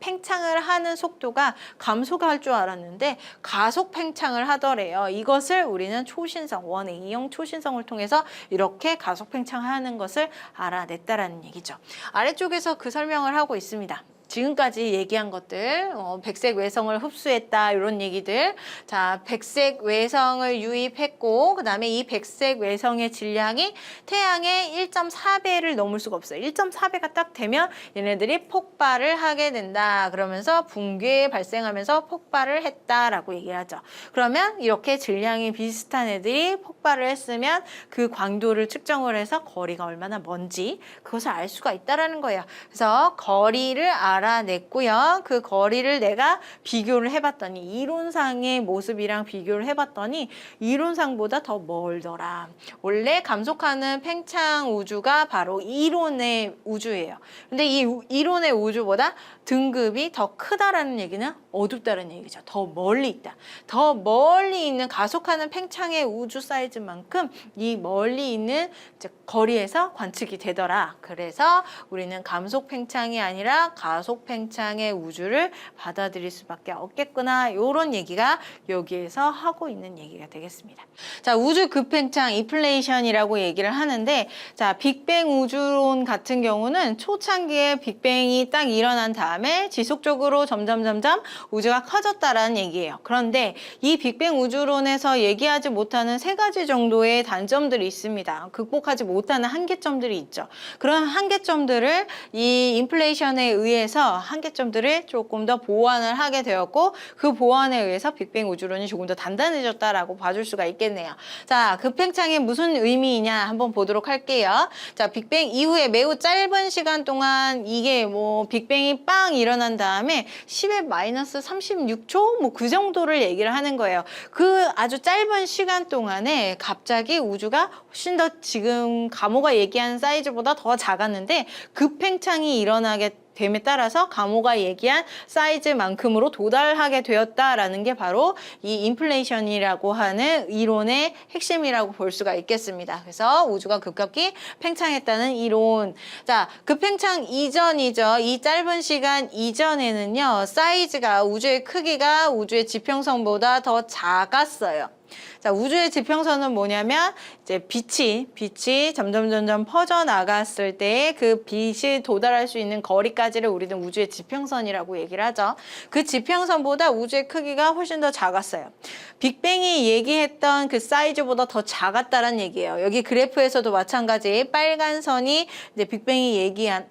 Speaker 1: 팽창을 하는 속도가 감소가 할 줄 알았는데 가속 팽창을 하더래요. 이것을 우리는 초신성, 1A형 초신성을 통해서 이렇게 가속 팽창하는 것을 알아냈다라는 얘기죠. 아래쪽에서 그 설명을 하고 있습니다. 지금까지 얘기한 것들, 백색 외성을 흡수했다 이런 얘기들. 자, 백색 외성을 유입했고 그다음에 이 백색 외성의 질량이 태양의 1.4배를 넘을 수가 없어요. 1.4배가 딱 되면 얘네들이 폭발을 하게 된다. 그러면서 붕괴 발생하면서 폭발을 했다라고 얘기를 하죠. 그러면 이렇게 질량이 비슷한 애들이 폭발을 했으면 그 광도를 측정을 해서 거리가 얼마나 먼지 그것을 알 수가 있다라는 거예요. 그래서 거리를 알아냈고요. 그 거리를 내가 비교를 해봤더니 이론상의 모습이랑 비교를 해봤더니 이론상보다 더 멀더라. 원래 감속하는 팽창 우주가 바로 이론의 우주예요. 근데 이 이론의 우주보다 등급이 더 크다라는 얘기는 어둡다는 얘기죠. 더 멀리 있다. 더 멀리 있는 가속하는 팽창의 우주 사이즈만큼 이 멀리 있는 이제 거리에서 관측이 되더라. 그래서 우리는 감속 팽창이 아니라 가속 팽창의 우주를 받아들일 수밖에 없겠구나. 이런 얘기가 여기에서 하고 있는 얘기가 되겠습니다. 자, 우주 급팽창, 인플레이션이라고 얘기를 하는데, 자, 빅뱅 우주론 같은 경우는 초창기에 빅뱅이 딱 일어난 다음에 지속적으로 점점 우주가 커졌다라는 얘기예요. 그런데 이 빅뱅 우주론에서 얘기하지 못하는 3가지 정도의 단점들이 있습니다. 극복하지 못하는 한계점들이 있죠. 그런 한계점들을 이 인플레이션에 의해서 한계점들을 조금 더 보완을 하게 되었고 그 보완에 의해서 빅뱅 우주론이 조금 더 단단해졌다라고 봐줄 수가 있겠네요. 자, 급팽창이 무슨 의미이냐 한번 보도록 할게요. 자, 빅뱅 이후에 매우 짧은 시간 동안 이게 뭐 빅뱅이 빵 일어난 다음에 10의 마이너스 36초 뭐 그 정도를 얘기를 하는 거예요. 그 아주 짧은 시간 동안에 갑자기 우주가 훨씬 더 지금 가모가 얘기한 사이즈보다 더 작았는데 급팽창이 일어나게 됨에 따라서 가모가 얘기한 사이즈만큼으로 도달하게 되었다라는 게 바로 이 인플레이션이라고 하는 이론의 핵심이라고 볼 수가 있겠습니다. 그래서 우주가 급격히 팽창했다는 이론. 자, 급팽창 이전이죠. 이 짧은 시간 이전에는요, 사이즈가 우주의 크기가 우주의 지평선보다 더 작았어요. 자, 우주의 지평선은 뭐냐면 이제 빛이 점점 퍼져 나갔을 때 그 빛이 도달할 수 있는 거리까지를 우리는 우주의 지평선이라고 얘기를 하죠. 그 지평선보다 우주의 크기가 훨씬 더 작았어요. 빅뱅이 얘기했던 그 사이즈보다 더 작았다는 얘기예요. 여기 그래프에서도 마찬가지 빨간 선이 이제 빅뱅이 얘기한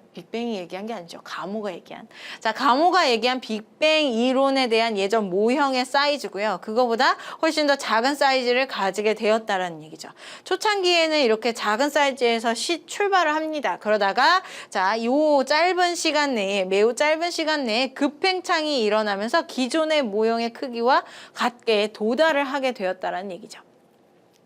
Speaker 1: 게 아니죠. 가모가 얘기한. 자, 가모가 얘기한 빅뱅 이론에 대한 예전 모형의 사이즈고요. 그거보다 훨씬 더 작은 사이즈를 가지게 되었다라는 얘기죠. 초창기에는 이렇게 작은 사이즈에서 출발을 합니다. 그러다가 자, 요 짧은 시간 내에 매우 짧은 시간 내에 급팽창이 일어나면서 기존의 모형의 크기와 같게 도달을 하게 되었다라는 얘기죠.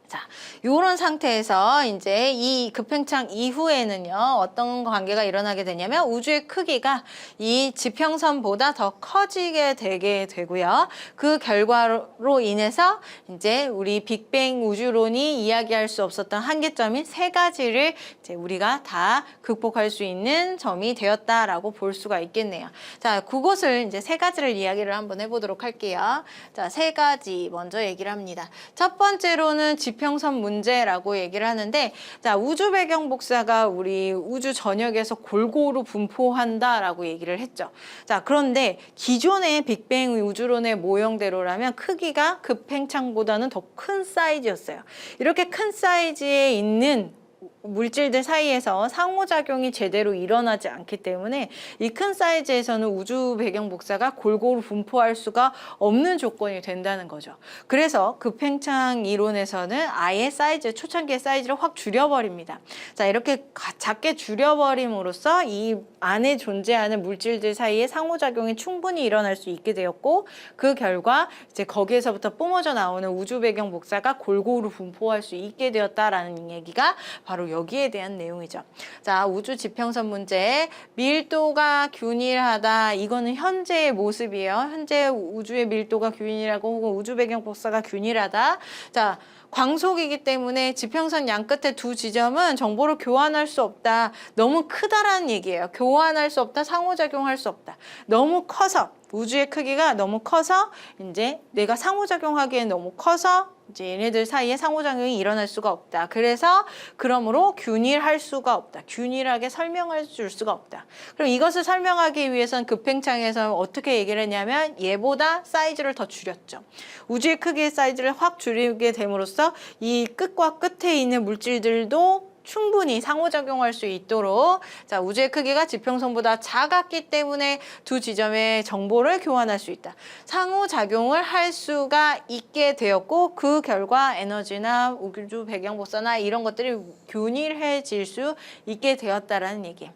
Speaker 1: 자, 요런 상태에서 이제 이 급팽창 이후에는요, 어떤 관계가 일어나게 되냐면 우주의 크기가 이 지평선보다 더 커지게 되게 되고요. 그 결과로 인해서 이제 우리 빅뱅 우주론이 이야기할 수 없었던 한계점인 3가지를 이제 우리가 다 극복할 수 있는 점이 되었다라고 볼 수가 있겠네요. 자, 그것을 이제 3가지를 이야기를 한번 해보도록 할게요. 자, 3가지 먼저 얘기를 합니다. 첫 번째로는 지평선 문제라고 얘기를 하는데, 자, 우주 배경 복사가 우리 우주 전역에서 골고루 분포한다라고 얘기를 했죠. 자, 그런데 기존의 빅뱅 우주론의 모형대로라면 크기가 급팽창보다는 더 큰 사이즈였어요. 이렇게 큰 사이즈에 있는 물질들 사이에서 상호작용이 제대로 일어나지 않기 때문에 이 큰 사이즈에서는 우주 배경 복사가 골고루 분포할 수가 없는 조건이 된다는 거죠. 그래서 급팽창 이론에서는 아예 초창기의 사이즈를 확 줄여버립니다. 자, 이렇게 작게 줄여버림으로써 이 안에 존재하는 물질들 사이에 상호작용이 충분히 일어날 수 있게 되었고, 그 결과 이제 거기에서부터 뿜어져 나오는 우주 배경 복사가 골고루 분포할 수 있게 되었다라는 얘기가 바로 여기에 대한 내용이죠. 자, 우주 지평선 문제, 밀도가 균일하다. 이거는 현재의 모습이에요. 현재 우주의 밀도가 균일하고 혹은 우주 배경 복사가 균일하다. 자, 광속이기 때문에 지평선 양끝의 2지점은 정보를 교환할 수 없다. 너무 크다라는 얘기예요. 교환할 수 없다. 상호작용할 수 없다. 너무 커서, 우주의 크기가 너무 커서 이제 내가 상호작용하기엔 너무 커서 이제 얘네들 사이에 상호작용이 일어날 수가 없다. 그래서 그러므로 균일할 수가 없다. 균일하게 설명해 줄 수가 없다. 그럼 이것을 설명하기 위해서는 급팽창에서 어떻게 얘기를 했냐면 얘보다 사이즈를 더 줄였죠. 우주의 크기의 사이즈를 확 줄이게 됨으로써 이 끝과 끝에 있는 물질들도 충분히 상호작용할 수 있도록 자 우주의 크기가 지평선보다 작았기 때문에 두 지점의 정보를 교환할 수 있다. 상호작용을 할 수가 있게 되었고 그 결과 에너지나 우주 배경복사나 이런 것들이 균일해질 수 있게 되었다라는 얘기.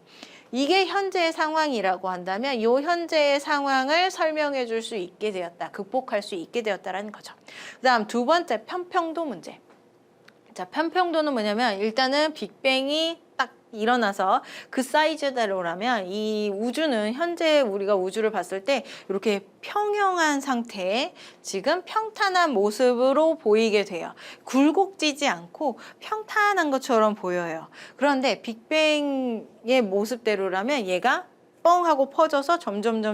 Speaker 1: 이게 현재의 상황이라고 한다면 이 현재의 상황을 설명해 줄 수 있게 되었다. 극복할 수 있게 되었다라는 거죠. 그 다음 두 번째 편평도 문제. 자, 편평도는 뭐냐면 일단은 빅뱅이 딱 일어나서 그 사이즈대로라면 이 우주는 현재 우리가 우주를 봤을 때 이렇게 평형한 상태에 지금 평탄한 모습으로 보이게 돼요. 굴곡지지 않고 평탄한 것처럼 보여요. 그런데 빅뱅의 모습대로라면 얘가 뻥 하고 퍼져서 점점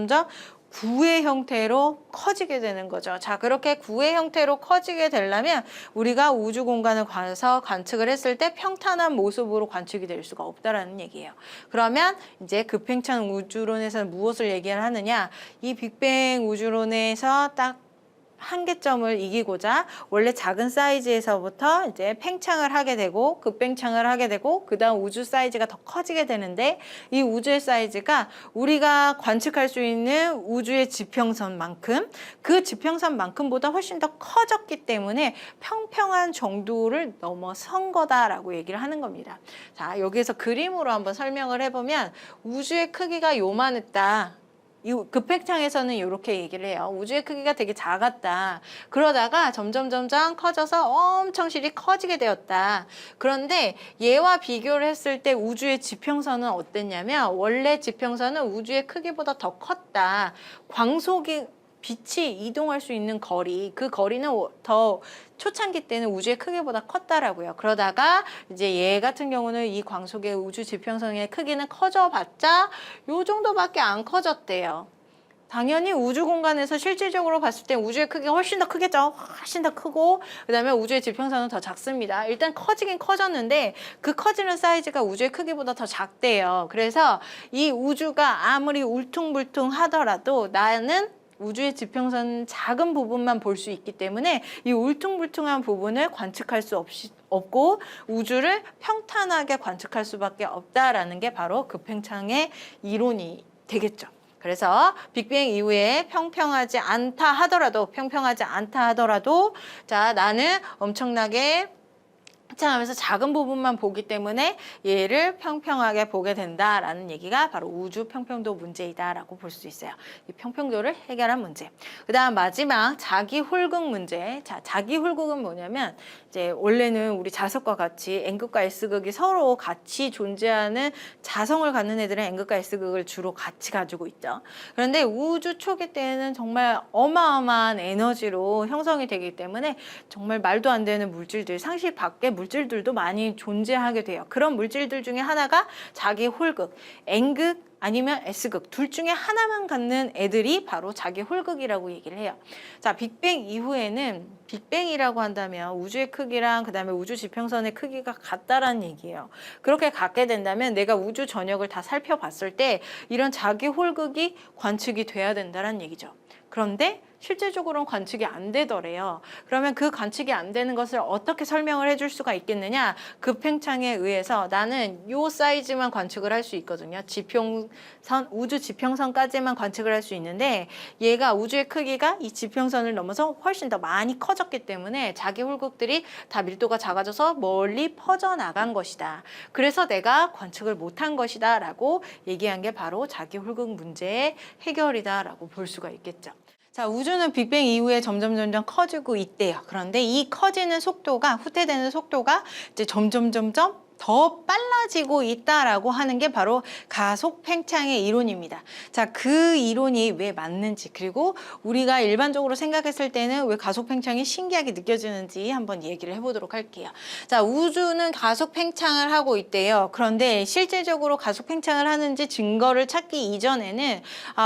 Speaker 1: 구의 형태로 커지게 되는 거죠. 자, 그렇게 구의 형태로 커지게 되려면 우리가 우주 공간을 가서 관측을 했을 때 평탄한 모습으로 관측이 될 수가 없다라는 얘기예요. 그러면 이제 급팽창 우주론에서는 무엇을 얘기를 하느냐? 이 빅뱅 우주론에서 딱 한계점을 이기고자 원래 작은 사이즈에서부터 이제 팽창을 하게 되고 급팽창을 하게 되고 그다음 우주 사이즈가 더 커지게 되는데 이 우주의 사이즈가 우리가 관측할 수 있는 우주의 지평선만큼 그 지평선만큼보다 훨씬 더 커졌기 때문에 평평한 정도를 넘어선 거다라고 얘기를 하는 겁니다. 자, 여기에서 그림으로 한번 설명을 해보면 우주의 크기가 요만했다. 이 급팽창에서는 이렇게 얘기를 해요. 우주의 크기가 되게 작았다. 그러다가 점점 커져서 엄청 실이 커지게 되었다. 그런데 얘와 비교를 했을 때 우주의 지평선은 어땠냐면 원래 지평선은 우주의 크기보다 더 컸다. 광속이 빛이 이동할 수 있는 거리, 그 거리는 더 초창기 때는 우주의 크기보다 컸다라고요. 그러다가 이제 얘 같은 경우는 이 광속의 우주 지평선의 크기는 커져봤자 요 정도밖에 안 커졌대요. 당연히 우주 공간에서 실질적으로 봤을 때 우주의 크기가 훨씬 더 크겠죠. 훨씬 더 크고 그다음에 우주의 지평선은 더 작습니다. 일단 커지긴 커졌는데 그 커지는 사이즈가 우주의 크기보다 더 작대요. 그래서 이 우주가 아무리 울퉁불퉁 하더라도 나는 우주의 지평선 작은 부분만 볼 수 있기 때문에 이 울퉁불퉁한 부분을 관측할 수 없고 우주를 평탄하게 관측할 수밖에 없다라는 게 바로 급팽창의 이론이 되겠죠. 그래서 빅뱅 이후에 평평하지 않다 하더라도 자 나는 엄청나게 팽창하면서 작은 부분만 보기 때문에 얘를 평평하게 보게 된다라는 얘기가 바로 우주 평평도 문제이다라고 볼 수 있어요. 이 평평도를 해결한 문제. 그다음 마지막 자기 홀극 문제. 자, 자기 홀극은 뭐냐면 이제 원래는 우리 자석과 같이 N극과 S극이 서로 같이 존재하는 자성을 갖는 애들은 N극과 S극을 주로 같이 가지고 있죠. 그런데 우주 초기 때는 정말 어마어마한 에너지로 형성이 되기 때문에 정말 말도 안 되는 물질들, 상식 밖의 물질들도 많이 존재하게 돼요. 그런 물질들 중에 하나가 자기 홀극, N극 아니면 S극 둘 중에 하나만 갖는 애들이 바로 자기 홀극이라고 얘기를 해요. 자, 빅뱅 이후에는 빅뱅이라고 한다면 우주의 크기랑 그다음에 우주 지평선의 크기가 같다라는 얘기예요. 그렇게 같게 된다면 내가 우주 전역을 다 살펴봤을 때 이런 자기 홀극이 관측이 돼야 된다는 얘기죠. 그런데 실제적으로는 관측이 안 되더래요. 그러면 그 관측이 안 되는 것을 어떻게 설명을 해줄 수가 있겠느냐? 급팽창에 의해서 나는 요 사이즈만 관측을 할 수 있거든요. 지평선, 우주 지평선까지만 관측을 할 수 있는데 얘가 우주의 크기가 이 지평선을 넘어서 훨씬 더 많이 커졌기 때문에 자기 홀극들이 다 밀도가 작아져서 멀리 퍼져나간 것이다. 그래서 내가 관측을 못한 것이다 라고 얘기한 게 바로 자기 홀극 문제의 해결이다 라고 볼 수가 있겠죠. 자, 우주는 빅뱅 이후에 점점 커지고 있대요. 그런데 이 커지는 속도가, 후퇴되는 속도가 이제 점점 더 빨라지고 있다라고 하는 게 바로 가속 팽창의 이론입니다. 자, 그 이론이 왜 맞는지, 그리고 우리가 일반적으로 생각했을 때는 왜 가속 팽창이 신기하게 느껴지는지 한번 얘기를 해보도록 할게요. 자, 우주는 가속 팽창을 하고 있대요. 그런데 실질적으로 가속 팽창을 하는지 증거를 찾기 이전에는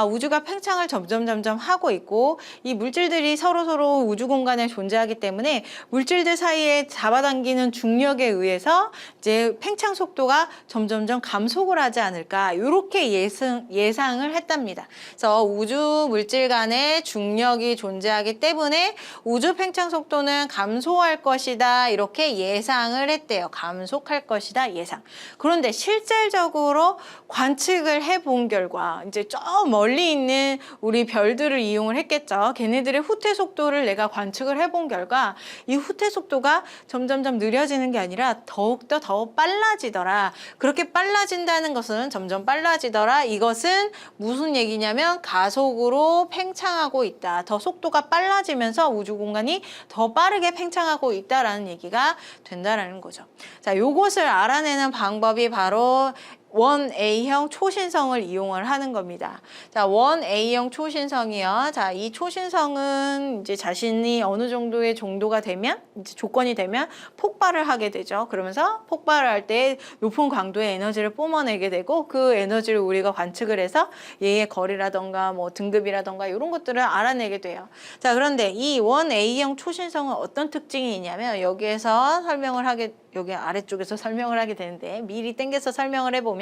Speaker 1: 우주가 팽창을 점점 하고 있고, 이 물질들이 서로 우주 공간에 존재하기 때문에 물질들 사이에 잡아당기는 중력에 의해서 이제 팽창 속도가 점점 감속을 하지 않을까, 이렇게 예상을 했답니다. 그래서 우주 물질 간의 중력이 존재하기 때문에 우주 팽창 속도는 감소할 것이다, 이렇게 예상을 했대요. 감속할 것이다 예상. 그런데 실질적으로 관측을 해본 결과, 이제 저 멀리 있는 우리 별들을 이용을 했겠죠. 걔네들의 후퇴 속도를 내가 관측을 해본 결과 이 후퇴 속도가 점점 느려지는 게 아니라 더욱더 더 빨라지더라. 그렇게 빨라진다는 것은 점점 빨라지더라. 이것은 무슨 얘기냐면 가속으로 팽창하고 있다. 더 속도가 빨라지면서 우주 공간이 더 빠르게 팽창하고 있다라는 얘기가 된다라는 거죠. 자, 요것을 알아내는 방법이 바로 1A형 초신성을 이용을 하는 겁니다. 자, 1A형 초신성이요. 자, 이 초신성은 이제 자신이 어느 정도의 정도가 되면, 이제 조건이 되면 폭발을 하게 되죠. 그러면서 폭발을 할 때 높은 강도의 에너지를 뿜어내게 되고, 그 에너지를 우리가 관측을 해서 얘의 거리라던가 뭐 등급이라던가 이런 것들을 알아내게 돼요. 자, 그런데 이 1A형 초신성은 어떤 특징이 있냐면, 여기에서 여기 아래쪽에서 설명을 하게 되는데, 미리 땡겨서 설명을 해보면,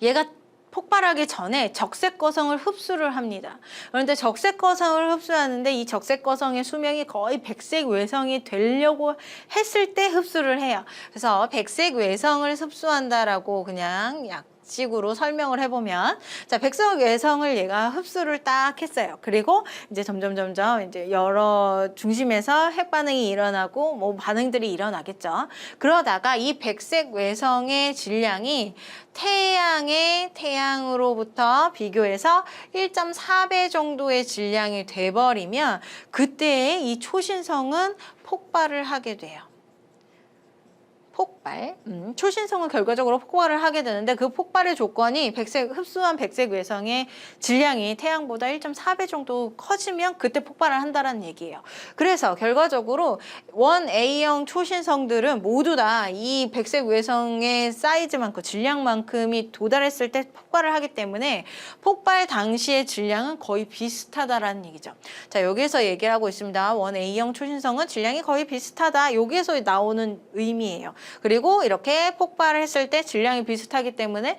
Speaker 1: 얘가 폭발하기 전에 적색거성을 흡수를 합니다. 그런데 적색거성을 흡수하는데 이 적색거성의 수명이 거의 백색 외성이 되려고 했을 때 흡수를 해요. 그래서 백색 외성을 흡수한다라고 그냥 식으로 설명을 해보면, 자, 백색 외성을 얘가 흡수를 딱 했어요. 그리고 이제 점점 이제 여러 중심에서 핵 반응이 일어나고 뭐 반응들이 일어나겠죠. 그러다가 이 백색 외성의 질량이 태양으로부터 비교해서 1.4배 정도의 질량이 돼버리면 그때 이 초신성은 폭발을 하게 돼요. 폭발. 초신성은 결과적으로 폭발을 하게 되는데, 그 폭발의 조건이 흡수한 백색 외성의 질량이 태양보다 1.4배 정도 커지면 그때 폭발을 한다는 얘기예요. 그래서 결과적으로 1A형 초신성들은 모두 다 이 백색 외성의 사이즈만큼, 질량만큼이 도달했을 때 폭발을 하기 때문에 폭발 당시의 질량은 거의 비슷하다라는 얘기죠. 자, 여기에서 얘기를 하고 있습니다. 1A형 초신성은 질량이 거의 비슷하다. 여기에서 나오는 의미예요. 그리고 이렇게 폭발을 했을 때 질량이 비슷하기 때문에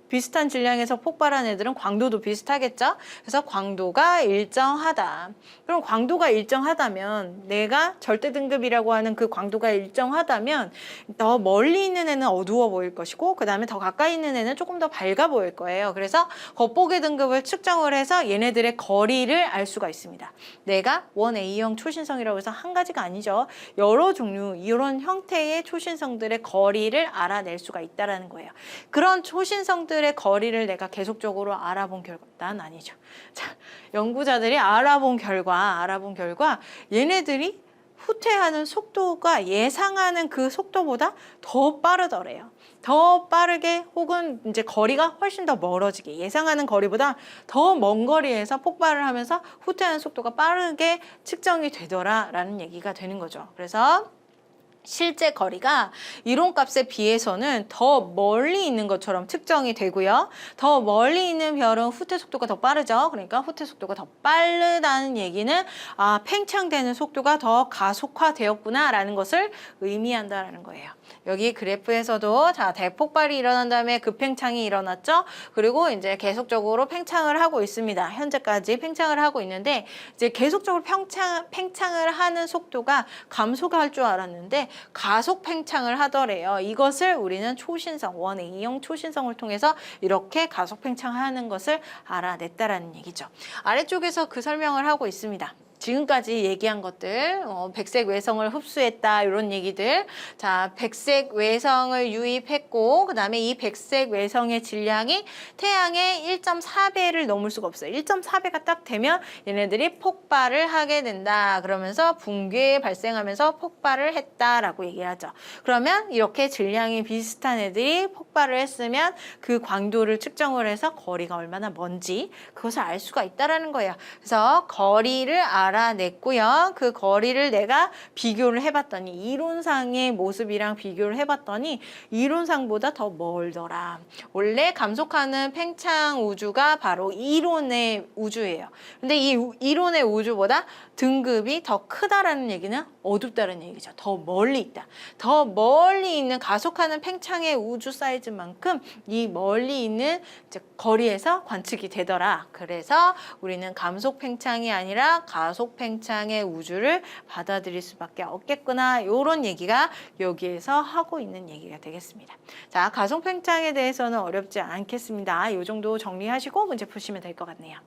Speaker 1: 비슷한 질량에서 폭발한 애들은 광도도 비슷하겠죠. 그래서 광도가 일정하다. 그럼 광도가 일정하다면, 내가 절대 등급이라고 하는 그 광도가 일정하다면 더 멀리 있는 애는 어두워 보일 것이고, 그 다음에 더 가까이 있는 애는 조금 더 밝아 보일 거예요. 그래서 겉보기 등급을 측정을 해서 얘네들의 거리를 알 수가 있습니다. 내가 1A형 초신성이라고 해서 한 가지가 아니죠. 여러 종류, 이런 형태의 초신성들의 거리를 알아낼 수가 있다는 거예요. 그런 초신성들의 거리를 내가 계속적으로 알아본 결과, 난 아니죠. 자, 연구자들이 알아본 결과 얘네들이 후퇴하는 속도가 예상하는 그 속도보다 더 빠르더래요. 더 빠르게, 혹은 이제 거리가 훨씬 더 멀어지게, 예상하는 거리보다 더 먼 거리에서 폭발을 하면서 후퇴하는 속도가 빠르게 측정이 되더라라는 얘기가 되는 거죠. 그래서 실제 거리가 이론값에 비해서는 더 멀리 있는 것처럼 측정이 되고요. 더 멀리 있는 별은 후퇴 속도가 더 빠르죠. 그러니까 후퇴 속도가 더 빠르다는 얘기는 팽창되는 속도가 더 가속화되었구나라는 것을 의미한다라는 거예요. 여기 그래프에서도 자, 대폭발이 일어난 다음에 급팽창이 일어났죠. 그리고 이제 계속적으로 팽창을 하고 있습니다. 현재까지 팽창을 하고 있는데, 이제 계속적으로 팽창을 하는 속도가 감소할 줄 알았는데 가속 팽창을 하더래요. 이것을 우리는 초신성, 1A형 초신성을 통해서 이렇게 가속 팽창하는 것을 알아냈다라는 얘기죠. 아래쪽에서 그 설명을 하고 있습니다. 지금까지 얘기한 것들, 백색 외성을 흡수했다 이런 얘기들. 자, 백색 외성을 유입했고 그다음에 이 백색 외성의 질량이 태양의 1.4배를 넘을 수가 없어요. 1.4배가 딱 되면 얘네들이 폭발을 하게 된다. 그러면서 붕괴 발생하면서 폭발을 했다라고 얘기하죠. 그러면 이렇게 질량이 비슷한 애들이 폭발을 했으면 그 광도를 측정을 해서 거리가 얼마나 먼지 그것을 알 수가 있다라는 거예요. 그래서 거리를 알아냈고요. 그 거리를 내가 비교를 해봤더니 이론상의 모습이랑 비교를 해봤더니 이론상보다 더 멀더라. 원래 감속하는 팽창 우주가 바로 이론의 우주예요. 근데 이 이론의 우주보다 등급이 더 크다라는 얘기는 어둡다는 얘기죠. 더 멀리 있다. 더 멀리 있는 가속하는 팽창의 우주 사이즈만큼 이 멀리 있는 이제 거리에서 관측이 되더라. 그래서 우리는 감속 팽창이 아니라 가속 팽창의 우주를 받아들일 수밖에 없겠구나. 이런 얘기가 여기에서 하고 있는 얘기가 되겠습니다. 자, 가속 팽창에 대해서는 어렵지 않겠습니다. 이 정도 정리하시고 문제 푸시면 될 것 같네요.